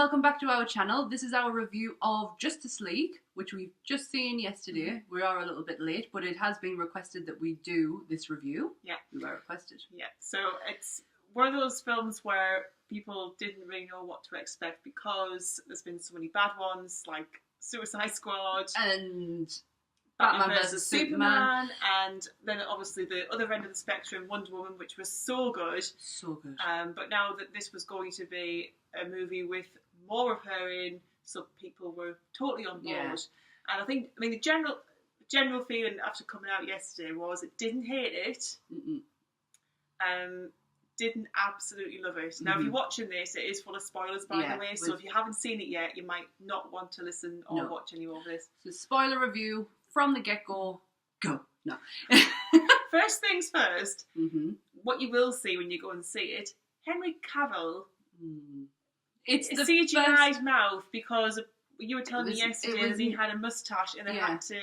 welcome back to our channel. This is our review of Justice League, which we've just seen yesterday. We are a little bit late, but it has been requested that we do this review. Yeah. We were requested. Yeah, so it's one of those films where people didn't really know what to expect because there's been so many bad ones, like Suicide Squad and Batman vs Superman, and then obviously the other end of the spectrum, Wonder Woman, which was so good. So good. But now that this was going to be a movie with more of her in, so people were totally on board. Yeah. And I mean, the general feeling after coming out yesterday was it didn't hate it. Didn't absolutely love it. Now, if you're watching this, it is full of spoilers, by the way, so if you haven't seen it yet, you might not want to listen or watch any more of this. So spoiler review from the get-go. Go. No. First things first, what you will see when you go and see it, Henry Cavill, it's a the CGI'd mouth, because you were telling me yesterday that he had a moustache and they had to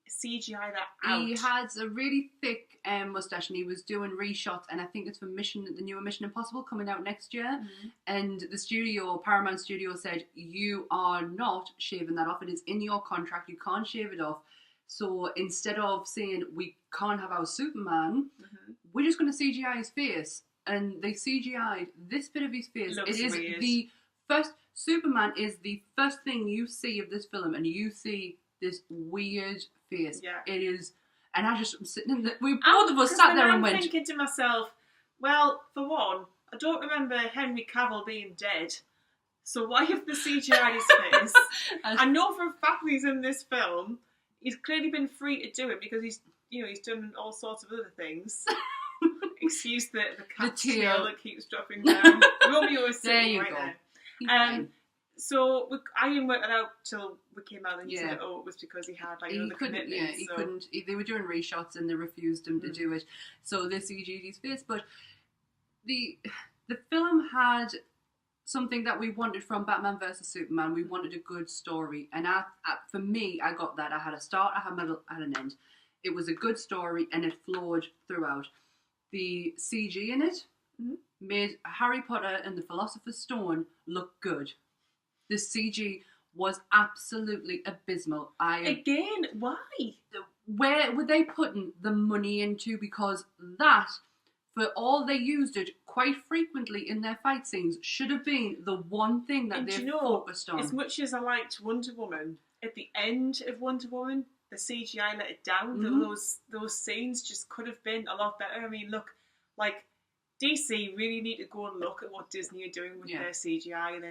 CGI that out. He has a really thick moustache, and he was doing reshots, and I think it's for the newer Mission Impossible coming out next year. And the Paramount Studio said, you are not shaving that off. It is in your contract. You can't shave it off. So instead of saying we can't have our Superman, we're just going to CGI his face. And they CGI'd this bit of his face. Looks it is weird. the first Superman is the first thing you see of this film, and you see this weird face. Yeah. It is, and I just am sitting in both of us sat there and went. I'm thinking to myself, well, for one, I don't remember Henry Cavill being dead, so why have the CGI his face? I know for a fact he's in this film. He's clearly been free to do it because he's done all sorts of other things. Excuse the cat's tail that keeps dropping down. Romeo is sitting right there. So I didn't work that out till we came out and he said, it was because he had other commitments. Yeah, he couldn't. They were doing reshots and they refused him to do it. So they CG'd his face. But the film had something that we wanted from Batman vs Superman. We wanted a good story, and for me, I got that. I had a start, I had a middle, I had an end. It was a good story, and it flowed throughout. The CG in it made Harry Potter and the Philosopher's Stone look good. The CG was absolutely abysmal. Again, why? Where were they putting the money into? Because that, for all they used it quite frequently in their fight scenes, should have been the one thing that they focused on. As much as I liked Wonder Woman, at the end of Wonder Woman, the CGI let it down. Those scenes just could have been a lot better. I mean, look, like DC really need to go and look at what Disney are doing with their CGI, and they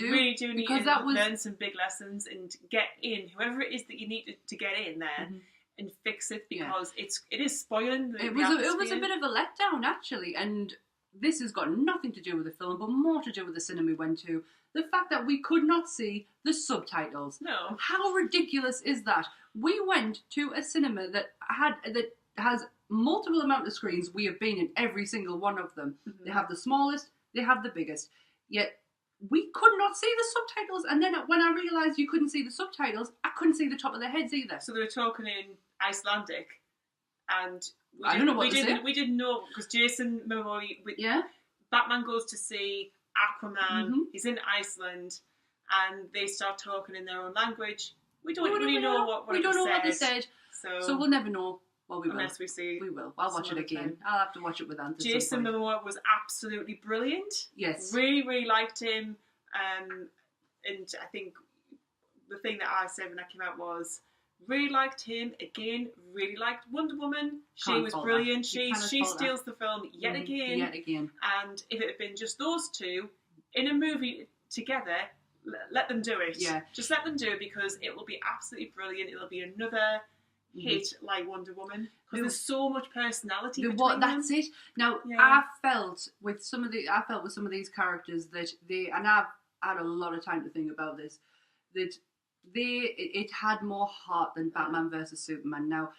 really do need to learn some big lessons and get in whoever it is that you need to get in there and fix it, because it is spoiling the atmosphere. It was a bit of a letdown, actually, and this has got nothing to do with the film, but more to do with the cinema we went to. The fact that we could not see the subtitles. No. How ridiculous is that? We went to a cinema that has multiple amount of screens. We have been in every single one of them. They have the smallest, they have the biggest. Yet we could not see the subtitles. And then when I realised you couldn't see the subtitles, I couldn't see the top of their heads either. So they were talking in Icelandic, and I don't know what we didn't know, because Jason Momoa, Batman goes to see Aquaman. He's in Iceland, and they start talking in their own language. We don't really know what they said. So we'll never know. Well, unless we see. We will. I'll watch it again. I'll have to watch it with Anthony. Jason Momoa was absolutely brilliant. Yes. Really, really liked him. And I think the thing that I said when I came out was, really liked him. Again, really liked Wonder Woman. She was brilliant. She steals the film yet again. And if it had been just those two in a movie together, let them do it. Yeah. Just let them do it, because it will be absolutely brilliant. It'll be another hit like Wonder Woman, because there's so much personality between them. That's it. Now, I felt with some of these characters that and I've had a lot of time to think about this, that it had more heart than Batman versus Superman. Now,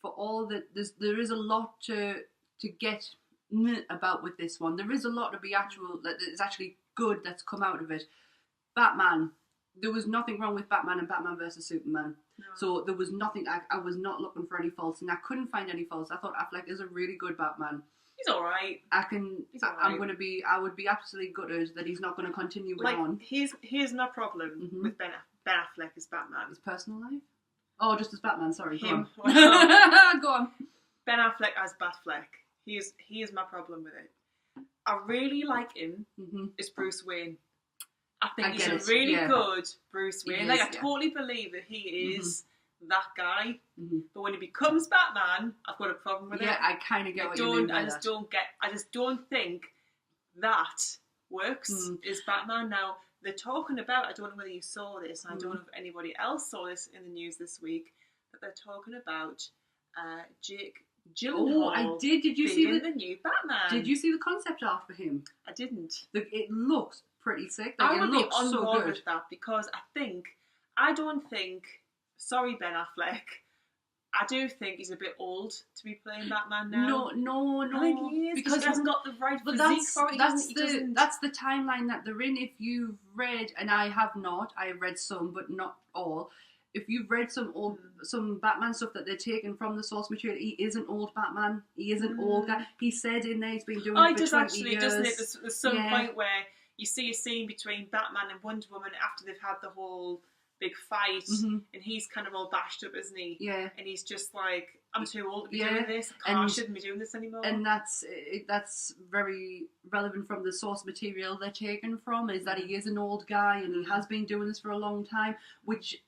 for all that, there is a lot to get about with this one. There is a lot that is actually good that's come out of it. Batman, there was nothing wrong with Batman and Batman versus Superman. No. So there was nothing. I was not looking for any faults, and I couldn't find any faults. I thought Affleck is a really good Batman. He's all right. I would be absolutely gutted that he's not going to continue on. Here's my problem with Ben Affleck as Batman. His personal life? Oh, just as Batman. Sorry. Go on. Well, go on. Ben Affleck as Batfleck. He is my problem with it. I really like him as Bruce Wayne. I think he's a really good Bruce Wayne. I totally believe that he is that guy. But when he becomes Batman, I've got a problem with it. Yeah, I kind of get what you mean by that. I just don't think that works as Batman. Now, they're talking about, I don't know whether you saw this, and I don't know if anybody else saw this in the news this week, but they're talking about Jake Gyllenhaal. Oh, I did. Did you see the new Batman? Did you see the concept art for him? I didn't. It looks pretty sick. I would be on board with that because I don't think. Sorry, Ben Affleck. I do think he's a bit old to be playing Batman now. No. I think he is because he hasn't got the right physique for it. That's the timeline that they're in. If you've read, and I have not, I have read some, but not all. If you've read some Batman stuff that they're taking from the source material, he is an old Batman. He is an old guy. He said in there he's been doing it for 20 years. Doesn't it? There's some point where you see a scene between Batman and Wonder Woman after they've had the whole big fight, and he's kind of all bashed up, isn't he? Yeah. And he's just like, I'm too old to be doing this. I shouldn't be doing this anymore. And that's very relevant from the source material they're taken from, is that he is an old guy and he has been doing this for a long time, which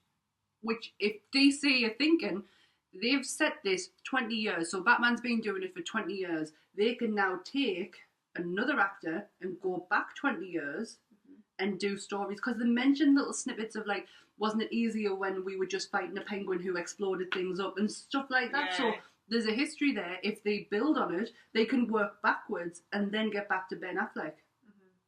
if DC are thinking, they've set this 20 years, so Batman's been doing it for 20 years, they can now take another actor and go back 20 years and do stories, because they mentioned little snippets of like, wasn't it easier when we were just fighting a penguin who exploded things up and stuff like that. So there's a history there. If they build on it, they can work backwards and then get back to Ben Affleck.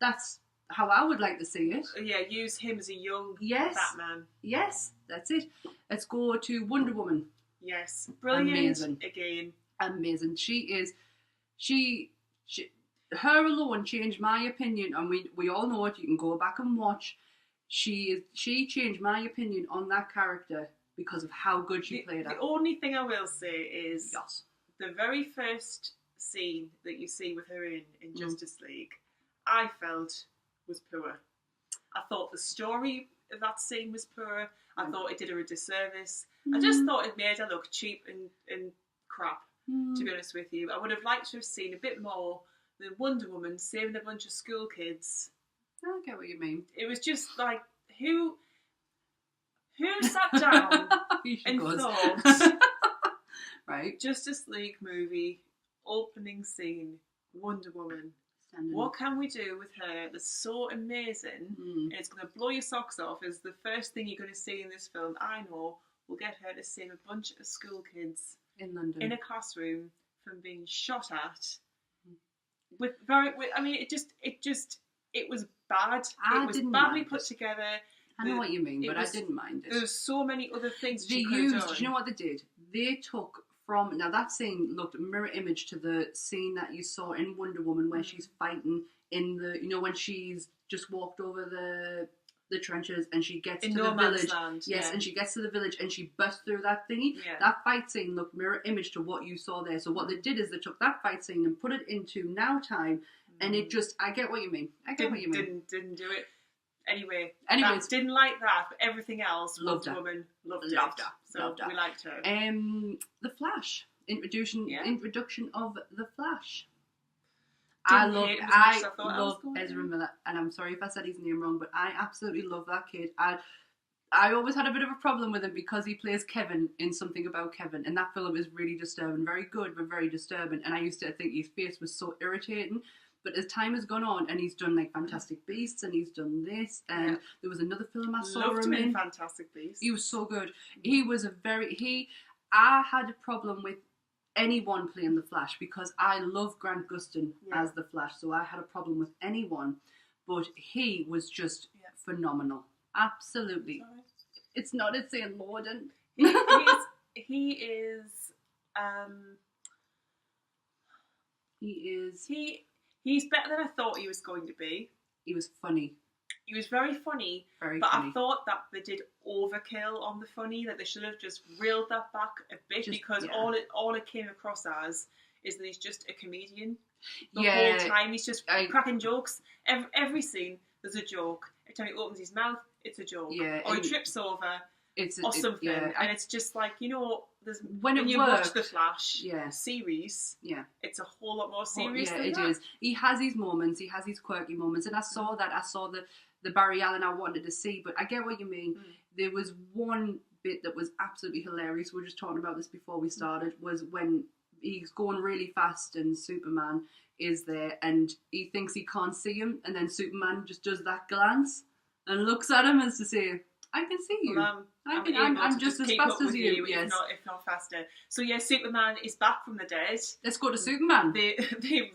That's how I would like to see it. Yeah, use him as a young Batman. Yes, that's it. Let's go to Wonder Woman. Yes, brilliant. Amazing. Again. Amazing. She her alone changed my opinion, and we all know it. You can go back and watch. She changed my opinion on that character because of how good she played it. The only thing I will say is the very first scene that you see with her in Justice League, I felt was poor. I thought the story of that scene was poor. I thought it did her a disservice. I just thought it made her look cheap and crap, to be honest with you. I would have liked to have seen a bit more than Wonder Woman saving a bunch of school kids. I get what you mean. It was just like, who sat down and thought, right, Justice League movie, opening scene, Wonder Woman. What can we do with her that's so amazing and it's going to blow your socks off as the first thing you're going to see in this film? I know will get her to save a bunch of school kids in London in a classroom from being shot at. It was bad. It was badly put together. I know what you mean, but I didn't mind it. There's so many other things they used. Do you know what they did? They took from, now that scene looked mirror image to the scene that you saw in Wonder Woman where she's fighting in the, when she's just walked over the trenches and she gets to the village. And she gets to the village and she busts through that thingy. Yeah. That fight scene looked mirror image to what you saw there. So what they did is they took that fight scene and put it into now time, and it just, I get what you mean. Didn't do it. Anyways, didn't like that, but everything else, loved her. Woman, loved her. So we liked her. The Flash introduction of the Flash. I love Ezra Miller, and I'm sorry if I said his name wrong, but I absolutely love that kid. I always had a bit of a problem with him because he plays Kevin in Something About Kevin, and that film is really disturbing. Very good, but very disturbing. And I used to think his face was so irritating. But as time has gone on, and he's done like Fantastic Beasts, and he's done this, and there was another film I saw him in. Fantastic Beasts. He was so good. He was I had a problem with anyone playing the Flash because I love Grant Gustin as the Flash, so I had a problem with anyone. But he was just phenomenal. Absolutely. Sorry. It's not a saying Lorden. He's better than I thought he was going to be. He was funny. He was very funny. I thought that they did overkill on the funny, that they should have just reeled that back a bit because all it came across as is that he's just a comedian the whole time. He's just cracking jokes. Every scene, there's a joke. Every time he opens his mouth, it's a joke. Yeah, or he trips over. Or something, and it's just like, you know, when you watch the Flash series, it's a whole lot more serious than that. Yeah, it is. He has his moments, he has his quirky moments, and I saw the Barry Allen I wanted to see, but I get what you mean. There was one bit that was absolutely hilarious. We were just talking about this before we started, was when he's going really fast and Superman is there and he thinks he can't see him, and then Superman just does that glance and looks at him as to say, I can see you. Well, I'm just as fast as you. Yes. If not faster. So yeah, Superman is back from the dead. Let's go to Superman. They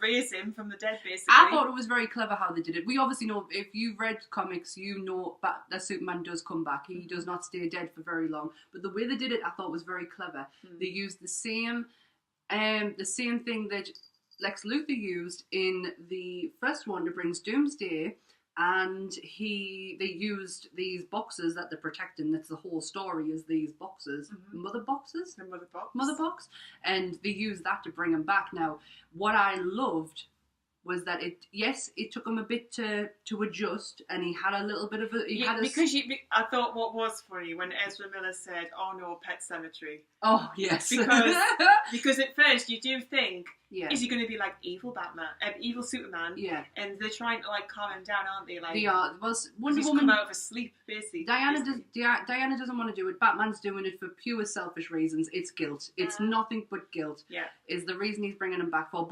raise him from the dead, basically. I thought it was very clever how they did it. We obviously know, if you've read comics, you know that Superman does come back. He does not stay dead for very long. But the way they did it, I thought was very clever. They used the same thing that Lex Luthor used in the first one to bring Doomsday. And they used these boxes that they're protecting. That's the whole story, is these boxes. Mother boxes? The mother box. Mother box. And they used that to bring him back. Now, what I loved was that it took him a bit to adjust, and he had a little bit of I thought what was funny when Ezra Miller said, "Oh no, Pet Cemetery." Oh yes, because at first you do think, is he going to be like evil Batman, evil Superman? Yeah, and they're trying to like calm him down, aren't they? Like they are. Well, Wonder Woman come out of a sleep, basically. Diana doesn't want to do it. Batman's doing it for pure selfish reasons. It's guilt. It's nothing but guilt. Yeah, is the reason he's bringing him back for.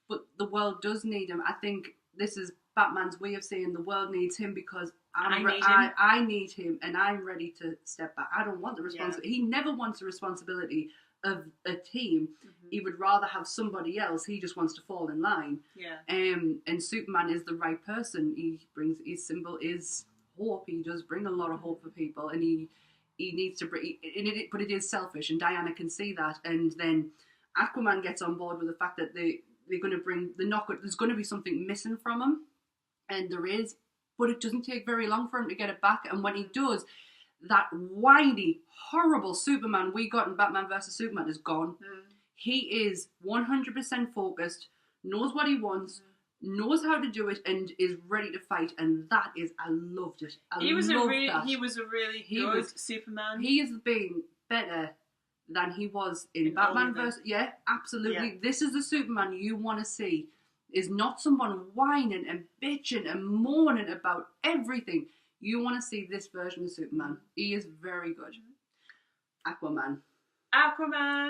But the world does need him. I think this is Batman's way of saying the world needs him because I need him and I'm ready to step back. I don't want the responsibility. He never wants the responsibility of a team. He would rather have somebody else. He just wants to fall in line. Yeah. And Superman is the right person. His symbol is hope. He does bring a lot of hope for people, and he needs to bring. But it is selfish, and Diana can see that. And then Aquaman gets on board with the fact that they're going to bring there's going to be something missing from him, and there is, but it doesn't take very long for him to get it back. And when he does, that whiny, horrible Superman we got in Batman vs Superman is gone. He is 100% focused, knows what he wants, knows how to do it, and is ready to fight. And that is, I loved it. He was a really good Superman. He is being better than he was in Batman vs. Yeah, absolutely. Yeah. This is the Superman you want to see. Is not someone whining and bitching and moaning about everything. You want to see this version of Superman. He is very good. Aquaman.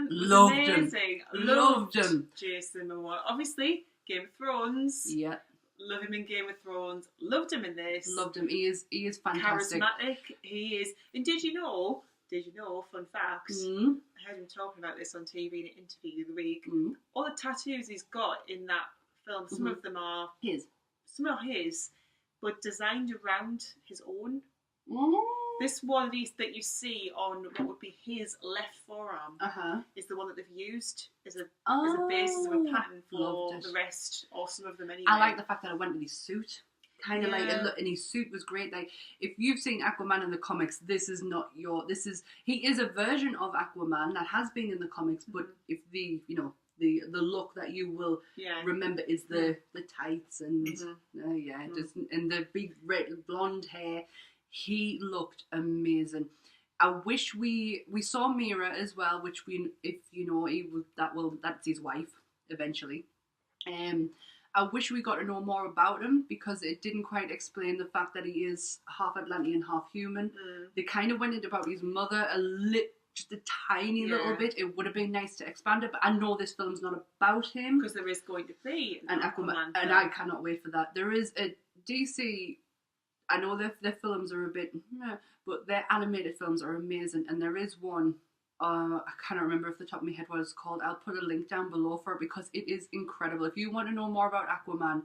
Loved amazing. Him. Loved him. Jason Momoa. Obviously, Game of Thrones. Yeah. Love him in Game of Thrones. Loved him in this. Loved him. He is fantastic. Charismatic. He is. And did you know, fun fact, I heard him talking about this on TV in an interview the other week, all the tattoos he's got in that film, some of them are his, but designed around his own. This one that you see on what would be his left forearm is the one that they've used as a basis of a pattern for the rest, or some of them anyway. I like the fact that I went with his suit. Kind of like, and his suit was great. Like, if you've seen Aquaman in the comics, he is a version of Aquaman that has been in the comics, but if the look that you will remember is the tights and and the big red blonde hair. He looked amazing. I wish we saw Mira as well, which that's his wife eventually. I wish we got to know more about him because it didn't quite explain the fact that he is half Atlantean, half human. They kind of went into about his mother just a tiny little bit. It would have been nice to expand it, but I know this film's not about him. Because there is going to be an Aquaman and I cannot wait for that. There is a DC, I know their films are a bit, but their animated films are amazing, and there is one, I can't remember off the top of my head what it's called. I'll put a link down below for it because it is incredible. If you want to know more about Aquaman,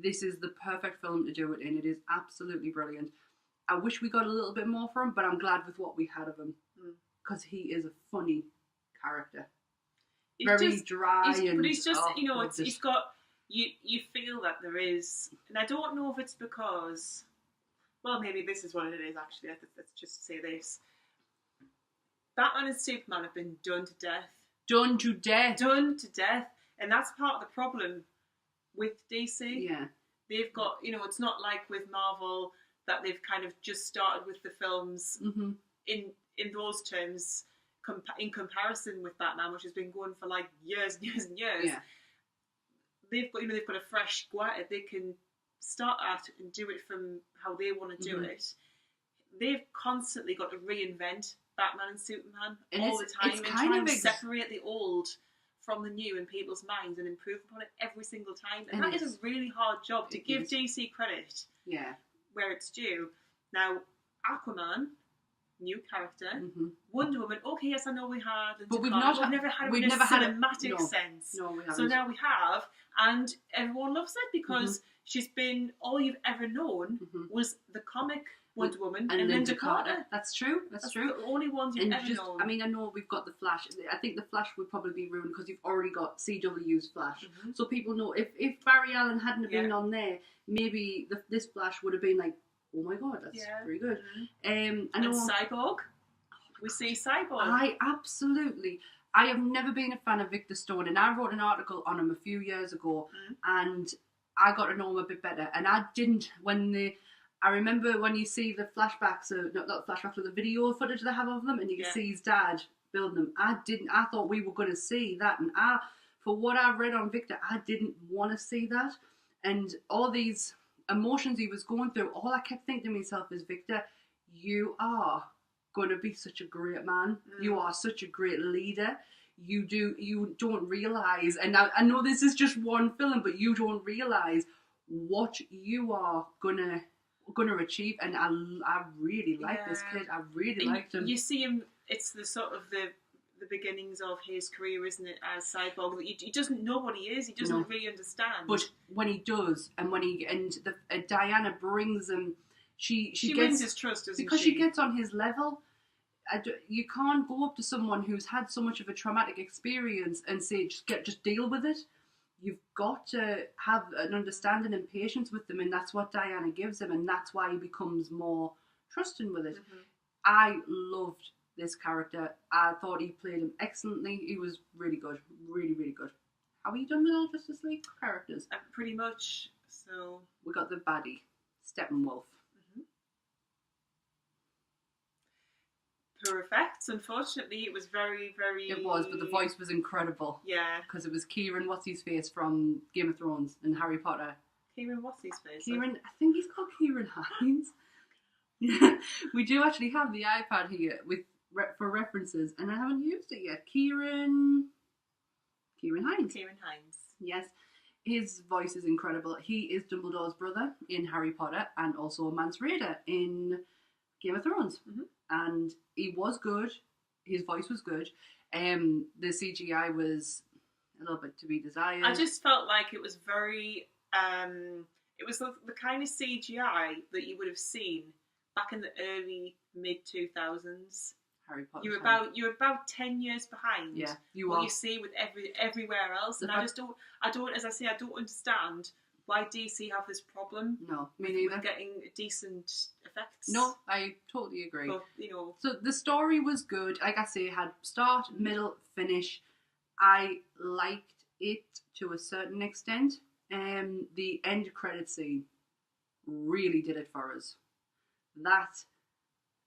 this is the perfect film to do it in. It is absolutely brilliant. I wish we got a little bit more from him, but I'm glad with what we had of him because he is a funny character. Very dry, but he's just he's got you feel that there is, and I don't know if it's because, well, maybe this is what it is actually. Let's just say this. Batman and Superman have been done to death. Done to death. And that's part of the problem with DC. Yeah. They've got, it's not like with Marvel that they've kind of just started with the films in those terms in comparison with Batman, which has been going for like years and years and years. Yeah. They've got a fresh square they can start at and do it from how they want to do it. They've constantly got to reinvent Batman and Superman all the time and try and separate the old from the new in people's minds and improve upon it every single time. And that is a really hard job to give DC credit where it's due. Now, Aquaman, new character. Wonder Woman, okay, yes, I know we had. But we've never had it in a cinematic sense. No, we haven't. So now we have, and everyone loves it because she's been, all you've ever known was the comic Wonder Woman and Linda Carter. That's true. That's true. The only ones you've ever known. I mean, I know we've got the Flash. I think the Flash would probably be ruined because you've already got CW's Flash. So people know if Barry Allen hadn't been on there, maybe this Flash would have been like, oh my god, that's very good. And Cyborg. We see Cyborg. I have never been a fan of Victor Stone, and I wrote an article on him a few years ago, and I got to know him a bit better. And I didn't I remember when you see the flashbacks, not the flashbacks, but the video footage they have of them, and you can see his dad building them. I thought we were going to see that, and for what I've read on Victor, I didn't want to see that. And all these emotions he was going through, all I kept thinking to myself is, Victor, you are going to be such a great man. You are such a great leader. You don't realise, and I know this is just one film, but you don't realise what you are gonna achieve. And I really like this kid. I really liked him. You see him. It's the sort of the beginnings of his career, isn't it, as Cyborg? He doesn't know what he is. He doesn't really understand. But when he does, and Diana brings him, she wins his trust, doesn't because she gets on his level. You can't go up to someone who's had so much of a traumatic experience and say, just deal with it. You've got to have an understanding and patience with them, and that's what Diana gives him, and that's why he becomes more trusting with it. I loved this character. I thought he played him excellently. He was really good. Really, really good. Have we done with all Justice League characters? Pretty much. So we got the baddie, Steppenwolf. Poor effects. Unfortunately, it was very, very... It was, but the voice was incredible. Yeah. Because it was Kieran What's-His-Face from Game of Thrones and Harry Potter. Kieran What's-His-Face? I think he's called Kieran Hines. Yeah, we do actually have the iPad here for references, and I haven't used it yet. Kieran Hines. Kieran Hines. Yes. His voice is incredible. He is Dumbledore's brother in Harry Potter and also Mance Rayder in Game of Thrones. And he was good. His voice was good. The CGI was a little bit to be desired. I just felt like it was very... it was the kind of CGI that you would have seen back in the early mid-2000s. Harry Potter. You're about 10 years behind. Yeah, what you see with everywhere else, and I don't. As I say, I don't understand why DC have this problem. No, me neither. With getting decent effects. No, I totally agree. But, so the story was good. Like I say, it had start, middle, finish. I liked it to a certain extent. The end credit scene really did it for us. That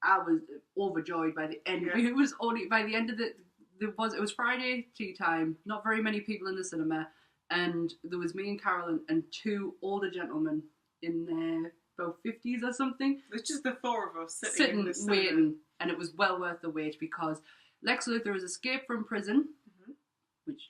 I was overjoyed by the end. Yeah. It was only by the end of it was Friday tea time. Not very many people in the cinema, and there was me and Carolyn and two older gentlemen in their about 50s or something. It's just the four of us sitting in the cinema. Waiting, and it was well worth the wait because Lex Luthor has escaped from prison, which.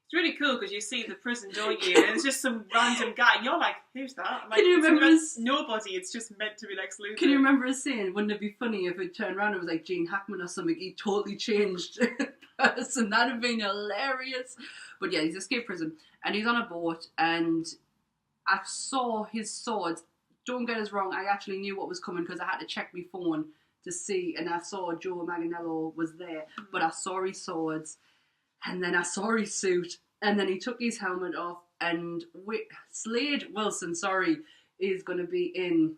It's really cool because you see the prison, don't you? And it's just some random guy, and you're like, "Who's that?" I'm like, can you remember nobody? It's just meant to be Lex Luthor. Can you remember us saying, "Wouldn't it be funny if it turned around and it was like Gene Hackman or something? He totally changed person. That'd have been hilarious." But yeah, he's escaped prison and he's on a boat, and I saw his swords. Don't get us wrong, I actually knew what was coming because I had to check my phone to see, and I saw Joe Manganiello was there, but I saw his swords. And then I saw his suit, and then he took his helmet off, and Slade Wilson, is going to be in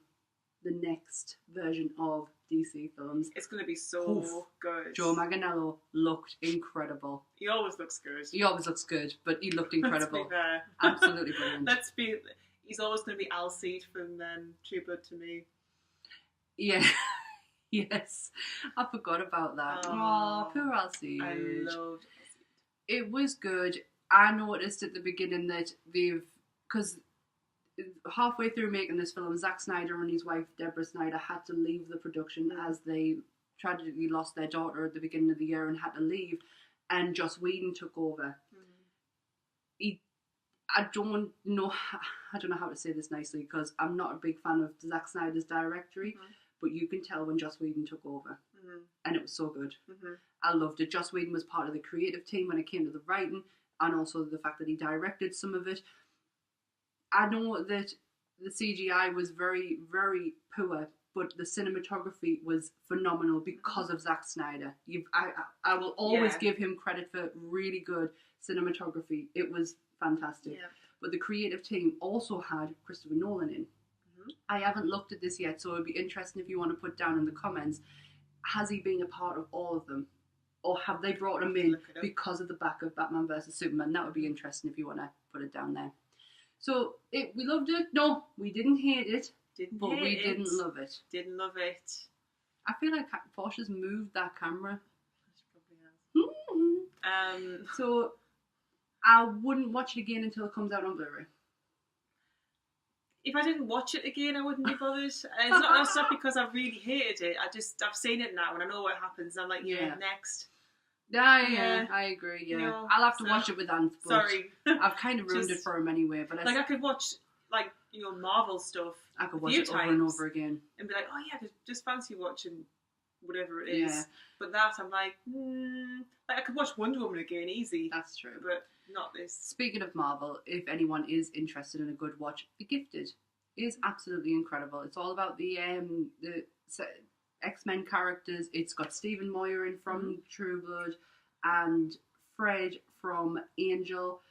the next version of DC films. It's going to be so Oof. good. Joe Manganiello looked incredible. He always looks good. He always looks good, but he looked incredible. Let's be fair. Absolutely brilliant. He's always going to be Alcide from True Blood to me. Yeah. Yes. I forgot about that. Oh, poor Alcide. I loved Alcide. It was good. I noticed at the beginning that because halfway through making this film, Zack Snyder and his wife Deborah Snyder had to leave the production as they tragically lost their daughter at the beginning of the year and had to leave, and Joss Whedon took over. I don't know how to say this nicely because I'm not a big fan of Zack Snyder's directory, but you can tell when Joss Whedon took over, and it was so good. I loved it. Joss Whedon was part of the creative team when it came to the writing, and also the fact that he directed some of it. I know that the CGI was very, very poor, but the cinematography was phenomenal because of Zack Snyder. I will always give him credit for really good cinematography. It was fantastic. Yeah. But the creative team also had Christopher Nolan in. I haven't looked at this yet, so it would be interesting if you want to put down in the comments, has he been a part of all of them? Or have they brought him in because of the back of Batman vs Superman? That would be interesting if you want to put it down there. So, we loved it. No, we didn't hate it. Didn't love it. Didn't love it. I feel like Portia's moved that camera. She probably has. So, I wouldn't watch it again until it comes out on Blu-ray. If I didn't watch it again, I wouldn't be bothered. It's not because I really hated it. I've seen it now and I know what happens. I'm like, next. Yeah, I agree. Yeah, you know, I'll have to watch it with Ant. Sorry, I've kind of ruined it for him anyway. But I could watch Marvel stuff. I could watch it over and over again and be like, oh yeah, I just fancy watching whatever it is. Yeah. But that I'm like, I could watch Wonder Woman again easy. That's true, but not this. Speaking of Marvel, if anyone is interested in a good watch, The Gifted is absolutely incredible. It's all about the X-Men characters. It's got Stephen Moyer in from True Blood and Fred from Angel,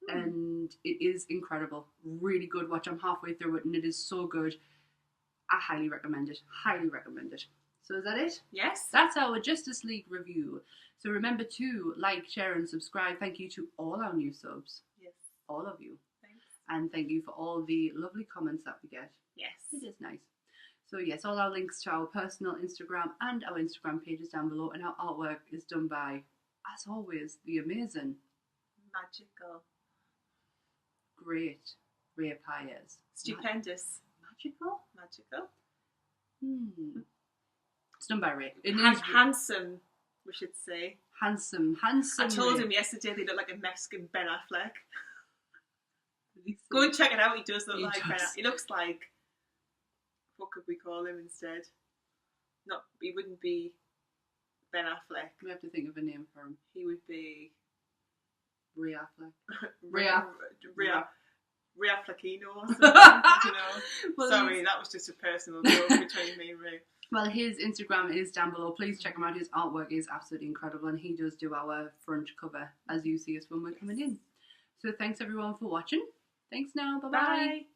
and it is incredible. Really good watch. I'm halfway through it and it is so good. I highly recommend it. Highly recommend it. So is that it? Yes. That's our Justice League review. So remember to like, share and subscribe. Thank you to all our new subs. Yes. All of you. Thanks. And thank you for all the lovely comments that we get. Yes. It is nice. So yes, all our links to our personal Instagram and our Instagram pages down below, and our artwork is done by, as always, the amazing, magical, great Ray Paez. Stupendous. Magical? Magical. It's done by Ray. Handsome, we should say. Handsome. I told him yesterday they look like a Mexican Ben Affleck. Go and check it out. He does look like Ben Affleck. He looks like, what could we call him instead? He wouldn't be Ben Affleck. We have to think of a name for him. He would be Ray Affleck. Ray Affleckino or something. Well, sorry, that was just a personal joke between me and Ray. Well, his Instagram is down below. Please check him out. His artwork is absolutely incredible, and he does do our front cover as you see us when we're coming in. So thanks everyone for watching. Thanks now. Bye-bye. Bye.